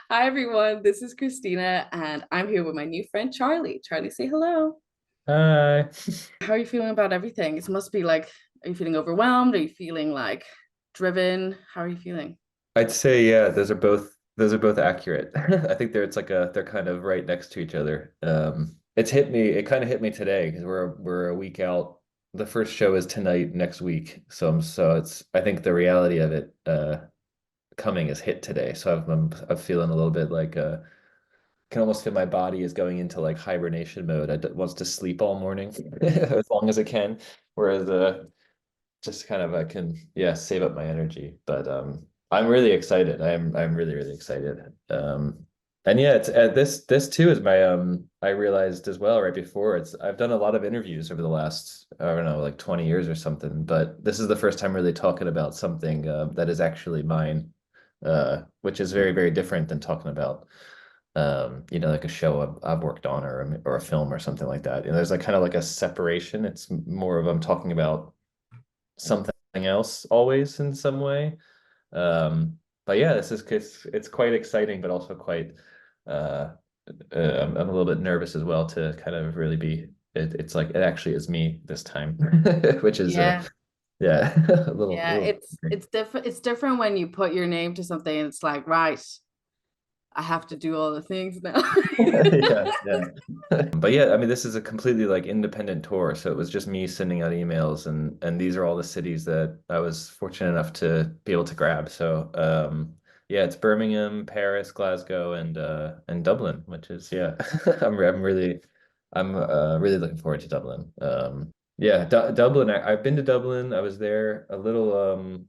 Hi everyone, this is Christina, and I'm here with my new friend Charlie. Charlie, say hello. Hi. How are you feeling about everything? It must be like, are you feeling overwhelmed? Are you feeling like driven? How are you feeling? I'd say yeah, those are both accurate. I think they're kind of right next to each other. It kind of hit me today because we're a week out. The first show is tonight next week. So it's I think the reality of it coming is hit today. So I'm feeling a little bit like can almost feel my body is going into like hibernation mode. It wants to sleep all morning as long as it can. Whereas just kind of I can save up my energy. But I'm really excited. I'm really really excited. And yeah, it's this too is my I realized as well right before it's I've done a lot of interviews over the last I don't know like 20 years or something, but this is the first time really talking about something that is actually mine, which is very very different than talking about like a show I've worked on or a film or something like that. And there's like kind of like a separation. It's more of I'm talking about something else always in some way. But yeah, it's quite exciting, but also quite uh, I'm a little bit nervous as well to kind of really be it's like it actually is me this time, which is Yeah, yeah, a yeah, little it's different. It's different when you put your name to something and it's like, right, I have to do all the things now. yeah, yeah. But yeah, I mean, this is a completely like independent tour, so it was just me sending out emails, and these are all the cities that I was fortunate enough to be able to grab. So, yeah, it's Birmingham, Paris, Glasgow, and Dublin, which is yeah, I'm really looking forward to Dublin. Yeah, Dublin. I've been to Dublin. I was there a little.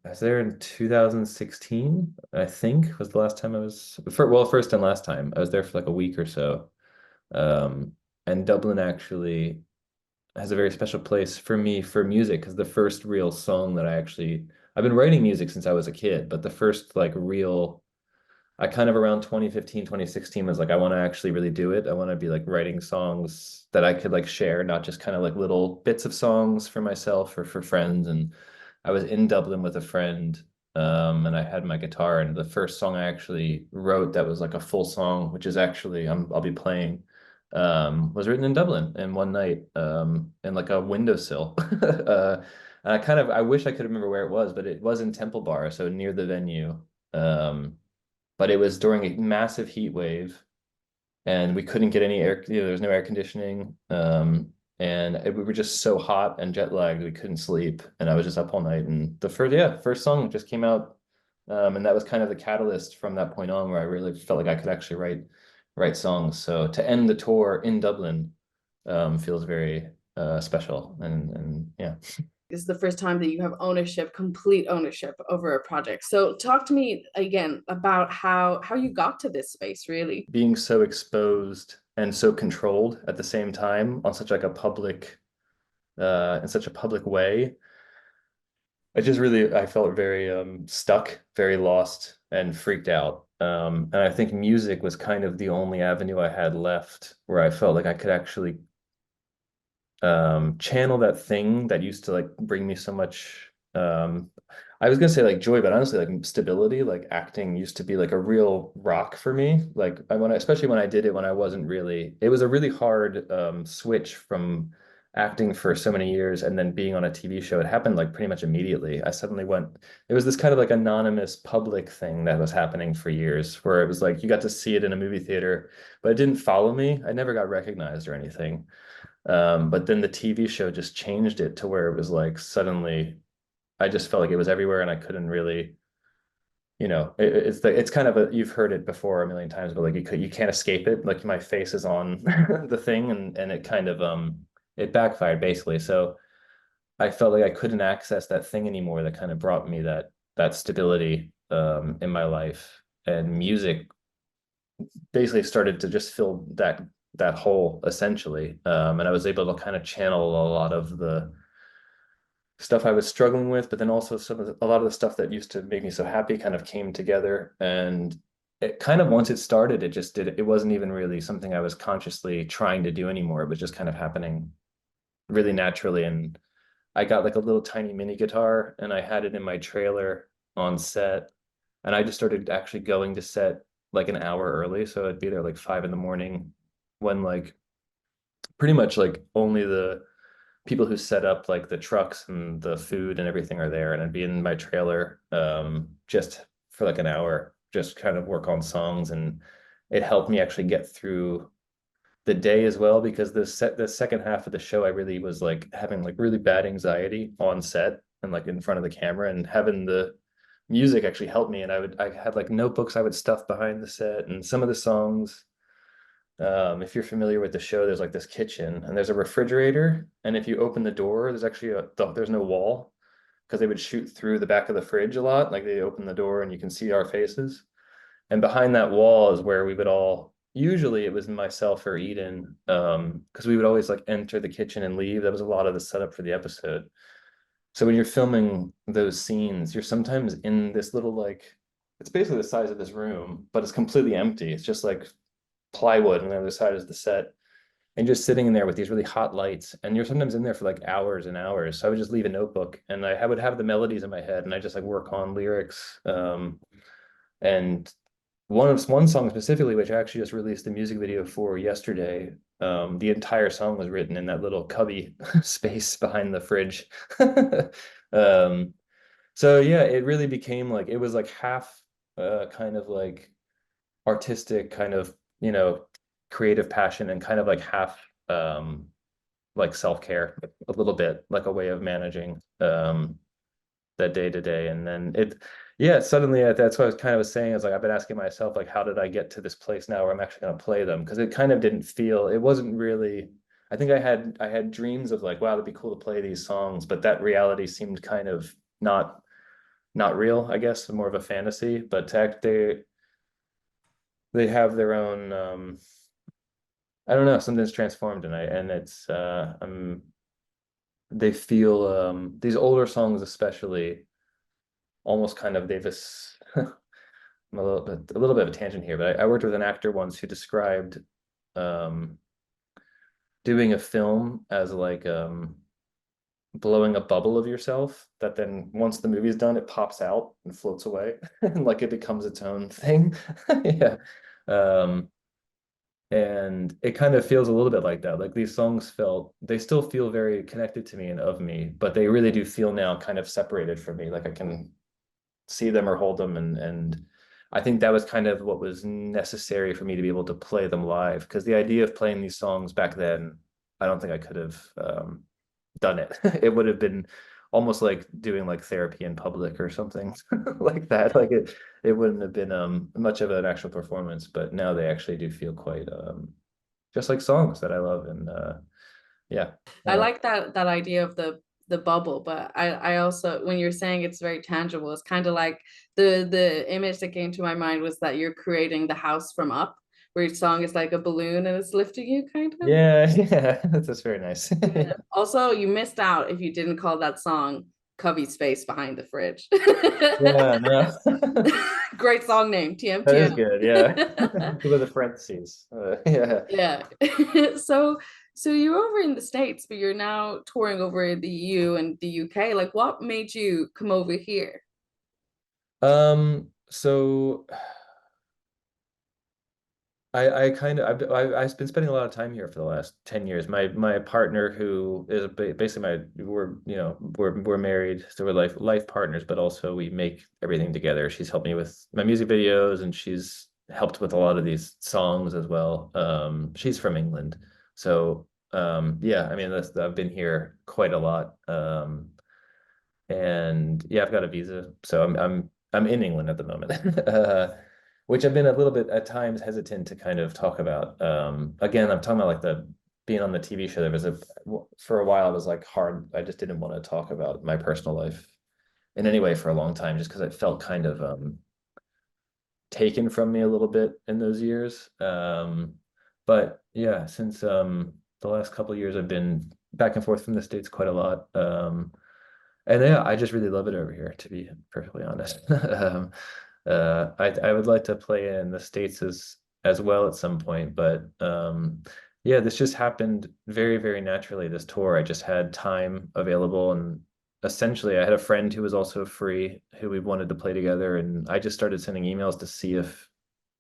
I was there in 2016, I think, was the last time I was. First and last time I was there for like a week or so. Um, and Dublin actually has a very special place for me for music because the first real song that I've been writing music since I was a kid, but the first like real I kind of around 2015, 2016 was like I want to actually really do it. I want to be like writing songs that I could like share, not just kind of like little bits of songs for myself or for friends. And I was in Dublin with a friend, and I had my guitar, and the first song I actually wrote that was like a full song, which is actually I'll be playing, was written in Dublin in one night, in like a windowsill. And I wish I could remember where it was, but it was in Temple Bar, so near the venue. But it was during a massive heat wave, and we couldn't get any air, there was no air conditioning. We were just so hot and jet lagged, we couldn't sleep. And I was just up all night. And first song just came out. And that was kind of the catalyst from that point on where I really felt like I could actually write songs. So to end the tour in Dublin, feels very special. And yeah. This is the first time that you have ownership, complete ownership over a project. So talk to me again about how you got to this space, really. Being so exposed and so controlled at the same time on such like a public in such a public way. I felt very stuck, very lost and freaked out. And I think music was kind of the only avenue I had left where I felt like I could actually channel that thing that used to like bring me so much I was gonna say like joy, but honestly like stability. Like acting used to be like a real rock for me. Like especially when I did it when I wasn't really it was a really hard switch from acting for so many years and then being on a TV show. It happened like pretty much immediately. I suddenly went it was this kind of like anonymous public thing that was happening for years where it was like you got to see it in a movie theater, but it didn't follow me. I never got recognized or anything. But then the TV show just changed it to where it was like suddenly I just felt like it was everywhere and I couldn't really, it's kind of you've heard it before a million times, but like you can't escape it. Like my face is on the thing and it kind of it backfired basically. So I felt like I couldn't access that thing anymore that kind of brought me that stability in my life. And music basically started to just fill that hole essentially. And I was able to kind of channel a lot of the stuff I was struggling with, but then also a lot of the stuff that used to make me so happy kind of came together. And it kind of once it started, it just did it wasn't even really something I was consciously trying to do anymore. It was just kind of happening really naturally. And I got like a little tiny mini guitar and I had it in my trailer on set. And I just started actually going to set like an hour early, so I'd be there like 5 in the morning when like pretty much like only the people who set up like the trucks and the food and everything are there, and I'd be in my trailer just for like an hour, just kind of work on songs, and it helped me actually get through the day as well, because the second half of the show I really was like having like really bad anxiety on set and like in front of the camera, and having the music actually helped me. And I had like notebooks I would stuff behind the set, and some of the songs, if you're familiar with the show, there's like this kitchen and there's a refrigerator, and if you open the door, there's actually there's no wall, because they would shoot through the back of the fridge a lot. Like they open the door and you can see our faces. And behind that wall is where we would all, usually it was myself or Eden, because we would always like enter the kitchen and leave. That was a lot of the setup for the episode. So when you're filming those scenes, you're sometimes in this little like, it's basically the size of this room, but it's completely empty. It's just like plywood, and the other side is the set. And just sitting in there with these really hot lights, and you're sometimes in there for like hours and hours. So I would just leave a notebook, and I would have the melodies in my head, and I just like work on lyrics. And one song specifically, which I actually just released the music video for yesterday, the entire song was written in that little cubby space behind the fridge. um, so yeah, it really became like, it was like half kind of like artistic, kind of, you know, creative passion, and kind of like half like self-care, a little bit like a way of managing that day to day. And then yeah, suddenly that's what I was kind of saying, is like I've been asking myself, like, how did I get to this place now where I'm actually going to play them? Because it kind of didn't feel, it wasn't really, I think I had dreams of like, wow, it'd be cool to play these songs, but that reality seemed kind of not real, I guess, more of a fantasy. But they have their own I don't know, something's transformed, and it's they feel these older songs especially almost kind of, I'm a little bit of a tangent here, but I worked with an actor once who described um doing a film as like blowing a bubble of yourself that then once the movie's done, it pops out and floats away and like it becomes its own thing. Yeah. um and it kind of feels a little bit like that. Like these songs they still feel very connected to me and of me, but they really do feel now kind of separated from me. Like I can see them or hold them, and I think that was kind of what was necessary for me to be able to play them live, because the idea of playing these songs back then, I don't think I could have done it. It would have been almost like doing like therapy in public or something like that. Like it wouldn't have been much of an actual performance, but now they actually do feel quite just like songs that I love. And yeah. I like that idea of the bubble, but I also, when you're saying it's very tangible, it's kind of like the image that came to my mind was that you're creating the house from up, where each song is like a balloon and it's lifting you, kind of. Yeah, yeah, that's very nice. Yeah. Also, you missed out if you didn't call that song Cubby Space Behind the Fridge. Yeah, no. Great song name, That is good, yeah. TM. With the parentheses. Yeah. Yeah. So you're over in the States, but you're now touring over in the EU and the UK. Like, what made you come over here? So I kind of I've been spending a lot of time here for the last 10 years. My partner, who is basically we're married, so we're life partners, but also we make everything together. She's helped me with my music videos, and she's helped with a lot of these songs as well. She's from England. So yeah, I mean I've been here quite a lot. And yeah, I've got a visa, so I'm in England at the moment. Which I've been a little bit at times hesitant to kind of talk about. Again, I'm talking about like the being on the TV show. There was for a while it was like hard. I just didn't want to talk about my personal life in any way for a long time, just because it felt kind of taken from me a little bit in those years. But yeah, since the last couple of years, I've been back and forth from the States quite a lot. And yeah, I just really love it over here, to be perfectly honest. I would like to play in the States as well at some point, but yeah, this just happened very, very naturally, this tour. I just had time available, and essentially I had a friend who was also free, who we wanted to play together, and I just started sending emails to see if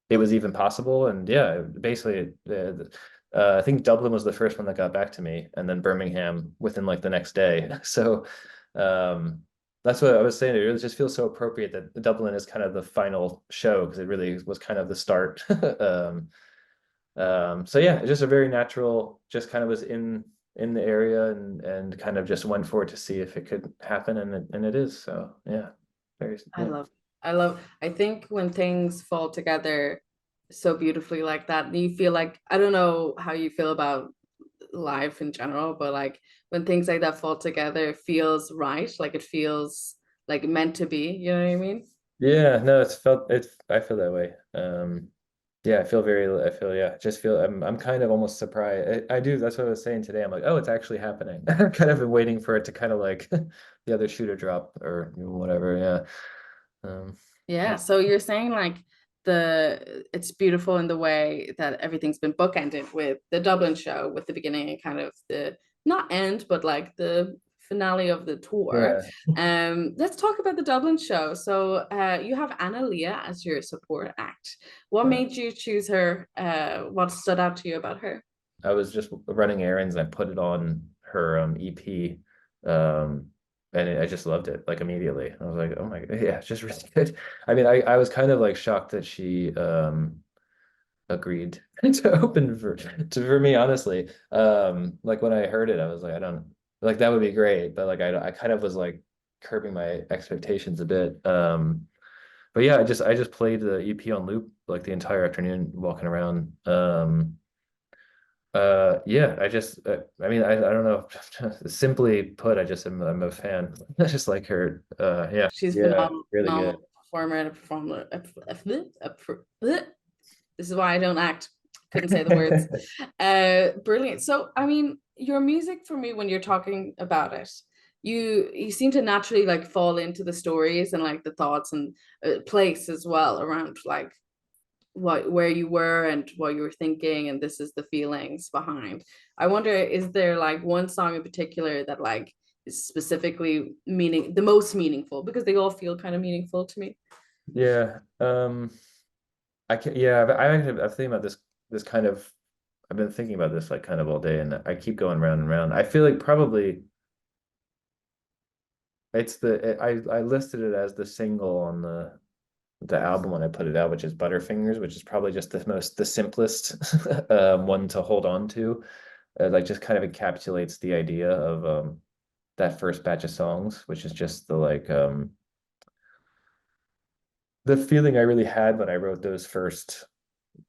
it was even possible. And yeah, basically, I think Dublin was the first one that got back to me, and then Birmingham within like the next day. So um, that's what I was saying. It really just feels so appropriate that Dublin is kind of the final show because it really was kind of the start. So yeah, it's just a very natural, just kind of was in the area and kind of just went for it to see if it could happen, and it is. So yeah, very I yeah. love, I think when things fall together so beautifully like that, you feel like, I don't know how you feel about life in general, but like when things like that fall together, it feels right. Like it feels like meant to be. You know what I mean? Yeah, no, it's I feel that way. Yeah, I feel yeah, just feel I'm kind of almost surprised. I do, that's what I was saying today. I'm like, oh, it's actually happening. I've kind of been waiting for it to kind of like the other shoe to drop or whatever. Yeah. Yeah. Yeah. So you're saying like it's beautiful in the way that everything's been bookended with the Dublin show, with the beginning and kind of the not end, but like the finale of the tour. Yeah. Let's talk about the Dublin show. So you have Anna Leah as your support act. What Yeah. made you choose her? What stood out to you about her? I was just running errands and I put it on her EP. Um I just loved it like immediately. I was like, oh my God, yeah, it's just really good. I mean, I was kind of like shocked that she agreed to open for me, honestly. Like when I heard it, I was like, I don't like that would be great, but like I kind of was like curbing my expectations a bit. But yeah, I just played the EP on loop like the entire afternoon walking around. Yeah, I mean, I don't know. Simply put, I'm a fan. I just like her. Yeah, She's yeah, phenomenal, really good. phenomenal performer and a performer. This is why I don't act. Couldn't say the words. Brilliant. So, I mean, your music for me, when you're talking about it, you seem to naturally like fall into the stories and like the thoughts and place as well around like what where you were and what you were thinking, and this is the feelings behind. I wonder, is there like one song in particular that like is specifically meaning the most meaningful, because they all feel kind of meaningful to me. Yeah. I can yeah, I've thinking about this kind of I've been thinking about this like kind of all day and I keep going round and round. I feel like probably I listed it as the single on the album when I put it out, which is Butterfingers, which is probably just the simplest one to hold on to. Like just kind of encapsulates the idea of that first batch of songs, which is just the feeling I really had when I wrote those first.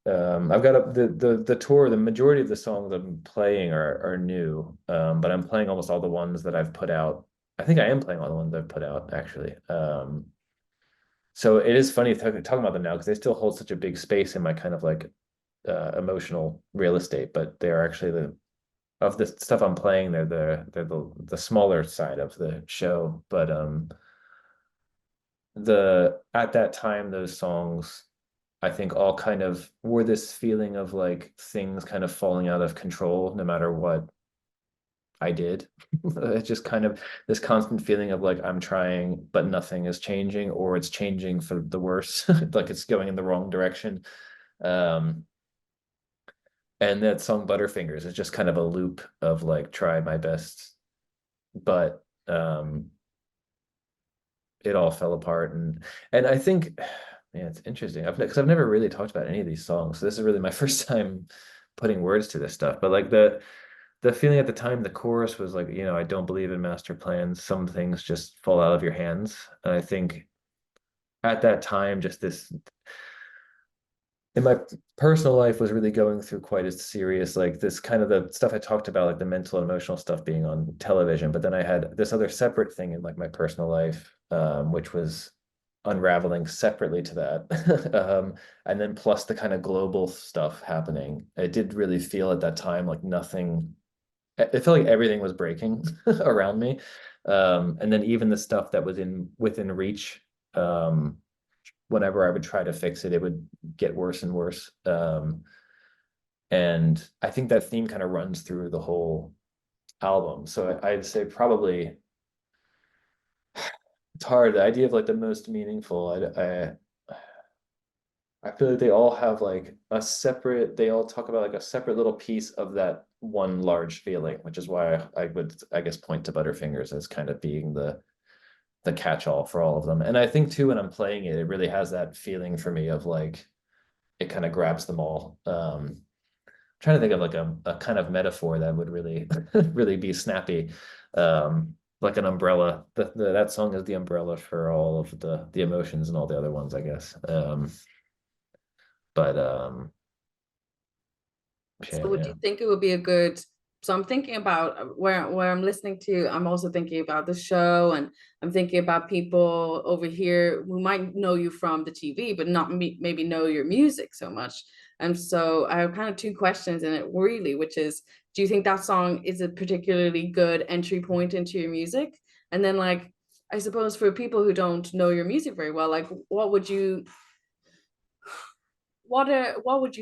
I've got the tour. The majority of the songs I'm playing are new, but I'm playing almost all the ones that I've put out. I think I am playing all the ones I've put out actually. So it is funny talking about them now because they still hold such a big space in my kind of like emotional real estate, but they're actually the of the stuff I'm playing. They're the smaller side of the show, but the at that time those songs I think all kind of were this feeling of like things kind of falling out of control no matter what I did. It's just kind of this constant feeling of like I'm trying, but nothing is changing, or it's changing for the worse, like it's going in the wrong direction. Um, and that song Butterfingers is just kind of a loop of like try my best, but it all fell apart. And I think yeah, it's interesting. Because I've never really talked about any of these songs. So this is really my first time putting words to this stuff. But like the feeling at the time, the chorus was like, I don't believe in master plans. Some things just fall out of your hands. And I think at that time, just this in my personal life was really going through quite a serious, like this kind of the stuff I talked about, like the mental and emotional stuff being on television. But then I had this other separate thing in like my personal life, which was unraveling separately to that. And then plus the kind of global stuff happening. It did really feel at that time like nothing, it felt like everything was breaking around me. And then even the stuff that was in within reach, whenever I would try to fix it, it would get worse and worse. And I think that theme kind of runs through the whole album. So I'd say probably it's hard. The idea of like the most meaningful, I I feel like they all have like a separate, they all talk about like a separate little piece of that one large feeling, which is why I would, I guess, point to Butterfingers as kind of being the catch-all for all of them. And I think too, when I'm playing it, it really has that feeling for me of like it kind of grabs them all. Trying to think of like a kind of metaphor that would really really be snappy. Like an umbrella. That song is the umbrella for all of the emotions and all the other ones, I guess. But So shit, would yeah. you think it would be a good, so I'm thinking about where I'm listening to, I'm also thinking about the show, and I'm thinking about people over here who might know you from the TV, but not maybe know your music so much. And so I have kind of two questions in it really, which is, do you think that song is a particularly good entry point into your music? And then like, I suppose for people who don't know your music very well, like what would you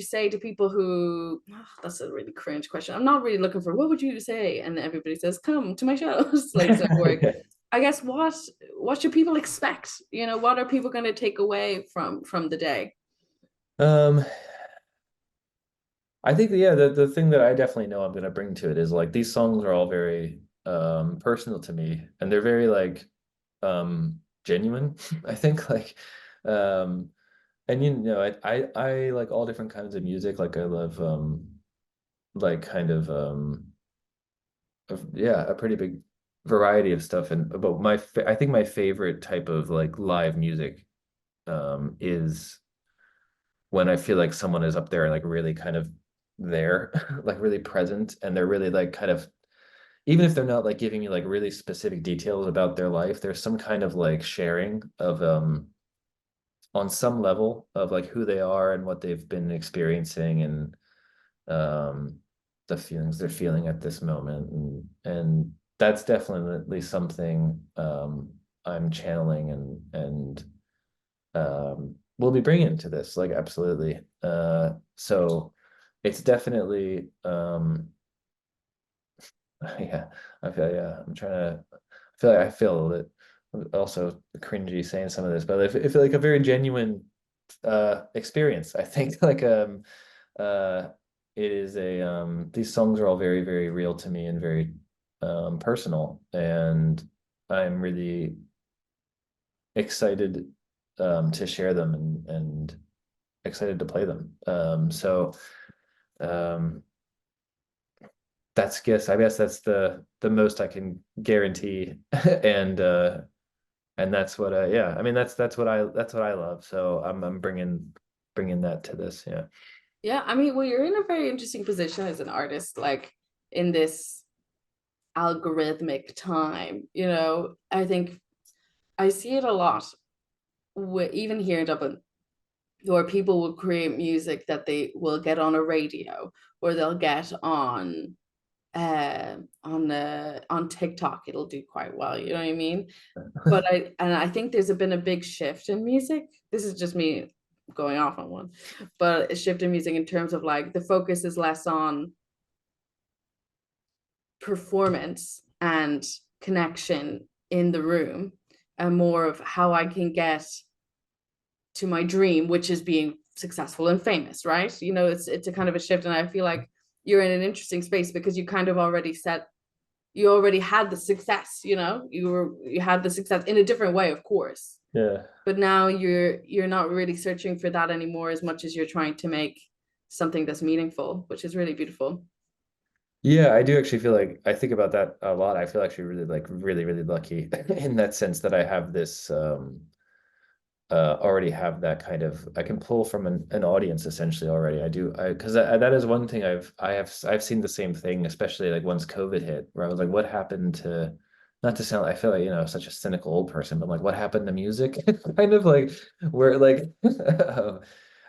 say to people who, that's a really cringe question. I'm not really looking for what would you say, and everybody says come to my shows like so like, I guess what should people expect, what are people going to take away from the day? Um, I think yeah, the thing that I definitely know I'm gonna bring to it is like these songs are all very personal to me, and they're very like genuine. I think like um and I like all different kinds of music. Like I love like kind of yeah, a pretty big variety of stuff. And but I think my favorite type of like live music is when I feel like someone is up there and like really kind of there, like really present, and they're really like kind of, even if they're not like giving me like really specific details about their life, there's some kind of like sharing of on some level of like who they are and what they've been experiencing, and um the feelings they're feeling at this moment, and that's definitely something I'm channeling and we'll be bringing to this, like absolutely. So it's definitely yeah, I feel yeah, I'm trying to I feel like I feel a bit also cringy saying some of this, but I feel like a very genuine experience. I think like uh it is a these songs are all very, very real to me and very personal, and I'm really excited to share them and excited to play them. So um, I guess that's the most I can guarantee, and that's what yeah, I mean that's what I love. So I'm bringing that to this. Yeah. Yeah, I mean, well, you're in a very interesting position as an artist, like in this algorithmic time, I think I see it a lot even here in Dublin, where people will create music that they will get on a radio, or they'll get on TikTok. It'll do quite well, you know what I mean? But I think there's been a big shift in music. This is just me going off on one, but a shift in music in terms of like the focus is less on performance and connection in the room, and more of how I can get to my dream, which is being successful and famous, right? It's a kind of a shift, and I feel like you're in an interesting space because you already had the success, you had the success in a different way, of course, Yeah. but now you're not really searching for that anymore as much as you're trying to make something that's meaningful, which is really beautiful. Yeah, I do actually feel like I think about that a lot. I feel actually really like really, really lucky in that sense that I have this already have that kind of I can pull from an audience essentially already. I do I because that is one thing I've seen the same thing, especially like once COVID hit, where I was like, what happened to, not to sound I feel like such a cynical old person, but like what happened to music? Kind of like where like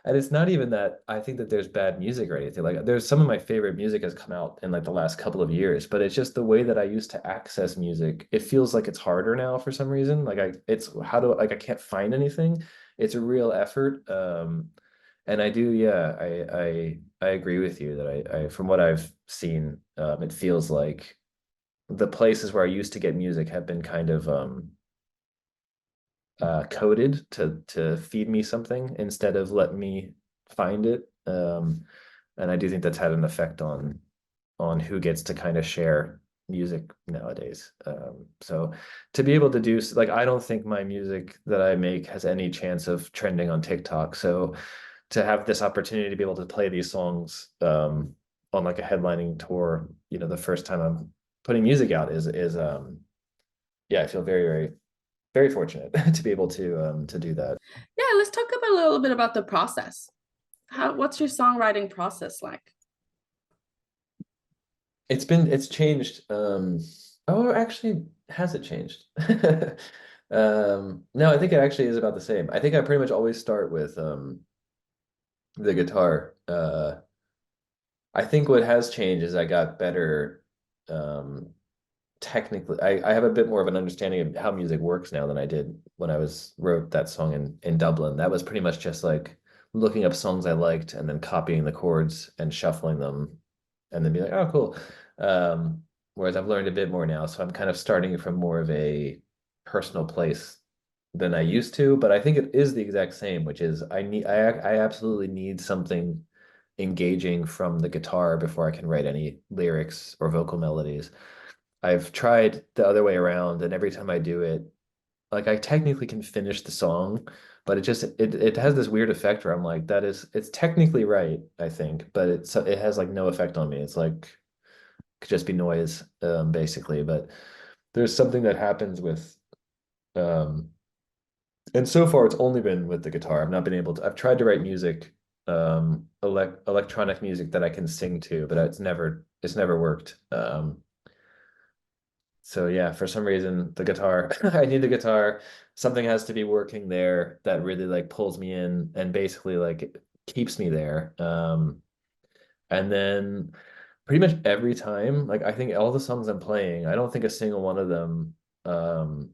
and it's not even that I think that there's bad music or anything. Like there's some of my favorite music has come out in like the last couple of years, but it's just the way that I used to access music. It feels like it's harder now for some reason. Like it's how do like I can't find anything. It's a real effort. And I do, yeah, I agree with you that I from what I've seen, it feels like the places where I used to get music have been kind of coded to feed me something instead of letting me find it. And I do think that's had an effect on who gets to kind of share music nowadays. So to be able to do like, I don't think my music that I make has any chance of trending on TikTok. So to have this opportunity to be able to play these songs on like a headlining tour, the first time I'm putting music out is yeah, I feel very, very, very fortunate to be able to do that. Yeah, let's talk about a little bit about the process. What's your songwriting process like? It's changed. Oh, actually, has it changed? No, I think it actually is about the same. I think I pretty much always start with the guitar. I think what has changed is I got better technically. I have a bit more of an understanding of how music works now than I did when I wrote that song in Dublin. That was pretty much just like looking up songs I liked and then copying the chords and shuffling them and then be like, oh, cool. Whereas I've learned a bit more now, so I'm kind of starting from more of a personal place than I used to, but I think it is the exact same, which is I absolutely need something engaging from the guitar before I can write any lyrics or vocal melodies. I've tried the other way around, and every time I do it, like I technically can finish the song, but it has this weird effect where I'm like, it's technically right, I think, but it has like no effect on me. It's like could just be noise, basically. But there's something that happens with um and so far it's only been with the guitar. I've not been able to I've tried to write music, electronic music that I can sing to, but it's never worked. So yeah, for some reason, the guitar, I need the guitar. Something has to be working there that really like pulls me in and basically like keeps me there. And then pretty much every time, like I think all the songs I'm playing, I don't think a single one of them um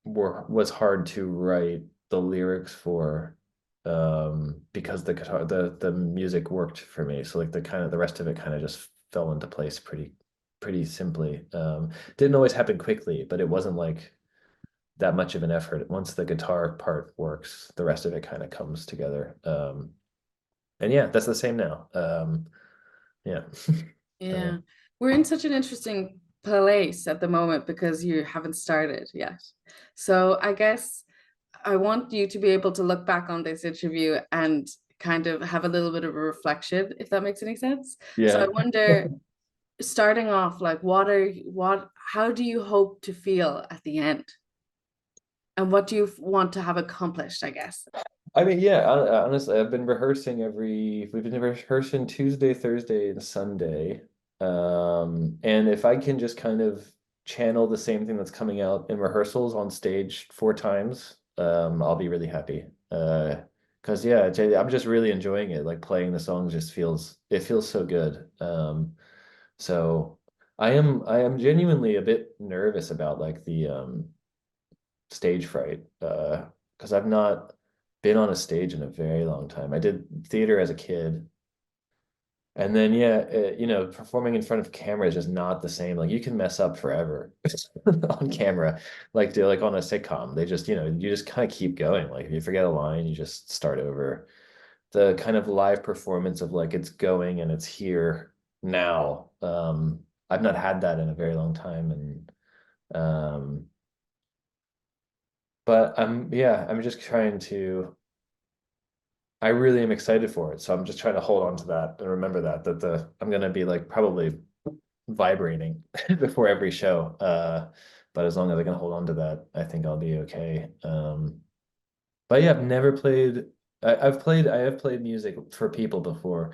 was hard to write the lyrics for because the music worked for me. So like the rest of it kind of just fell into place pretty simply. Didn't always happen quickly, but it wasn't like that much of an effort. Once the guitar part works, the rest of it kind of comes together. And yeah, that's the same now. Yeah. Uh, Yeah, we're in such an interesting place at the moment because you haven't started yet. So I guess I want you to be able to look back on this interview and kind of have a little bit of a reflection, if that makes any sense. So I yeah. wonder, starting off, like how do you hope to feel at the end? And what do you want to have accomplished, I guess? I mean, yeah, honestly, we've been rehearsing Tuesday, Thursday, and Sunday. And if I can just kind of channel the same thing that's coming out in rehearsals on stage 4 times, I'll be really happy. Because yeah, I'm just really enjoying it. Like playing the songs it feels so good. So I am genuinely a bit nervous about like the stage fright because I've not been on a stage in a very long time. I did theater as a kid, and then yeah, performing in front of camera is just not the same. Like you can mess up forever on camera, like on a sitcom. They just you just kind of keep going. Like if you forget a line, you just start over. The kind of live performance of like it's going and it's here now. I've not had that in a very long time, and but I'm just trying to I really am excited for it. So I'm just trying to hold on to that and remember that I'm gonna be like probably vibrating before every show. But as long as I can hold on to that, I think I'll be okay. But yeah, I've never played I have played music for people before.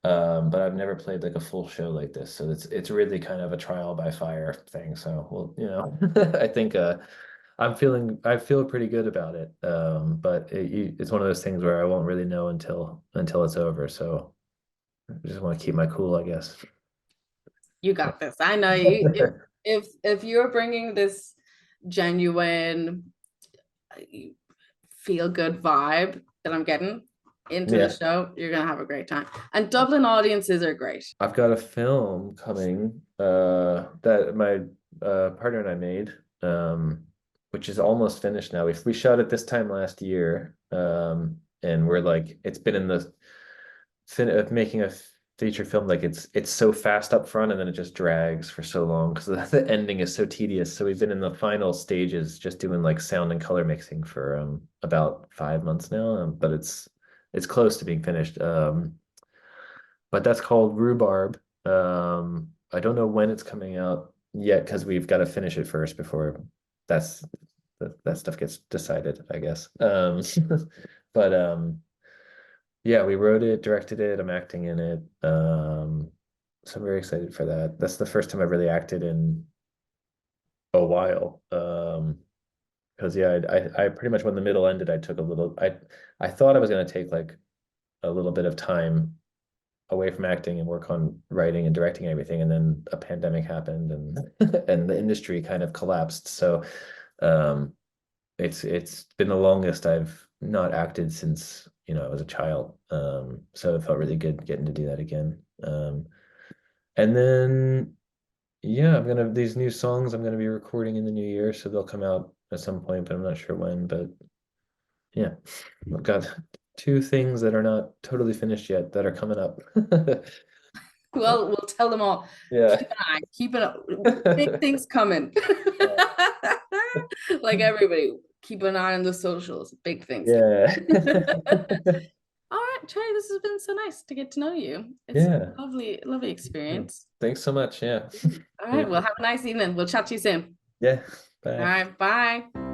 But I've never played like a full show like this. So it's really kind of a trial by fire thing. So well, I think I feel pretty good about it. But it's one of those things where I won't really know until it's over. So I just want to keep my cool, I guess. You got this. I know you. If you're bringing this genuine feel good vibe that I'm getting into the Yeah. show, you're gonna have a great time. And Dublin audiences are great. I've got a film coming that my partner and I made. which is almost finished now. We shot it this time last year, and we're like, it's been in the fin of making a feature film. Like it's so fast up front, and then it just drags for so long because the ending is so tedious. So we've been in the final stages, just doing like sound and color mixing for about 5 months now. But it's close to being finished. But that's called Rhubarb. I don't know when it's coming out yet because we've got to finish it first before that's that stuff gets decided, I guess. But yeah, we wrote it, directed it, I'm acting in it. So I'm very excited for that. That's the first time I've really acted in a while. Because yeah, I pretty much when the middle ended, I took a little I thought I was gonna take like a little bit of time away from acting and work on writing and directing and everything, and then a pandemic happened and and the industry kind of collapsed. So um it's been the longest I've not acted since, I was a child. So it felt really good getting to do that again. And then yeah, I'm gonna these new songs I'm gonna be recording in the new year, so they'll come out at some point, but I'm not sure when. But yeah, I've got two things that are not totally finished yet that are coming up. Well, we'll tell them all. Yeah. Keep an eye. Keep it up. Big things coming. Like everybody, keep an eye on the socials. Big things. Yeah. All right, Trey, this has been so nice to get to know you. It's Yeah. a lovely, lovely experience. Thanks so much. Yeah. All right, Thank well, you. have a nice evening. We'll chat to you soon. Yeah. All Bye. right, bye.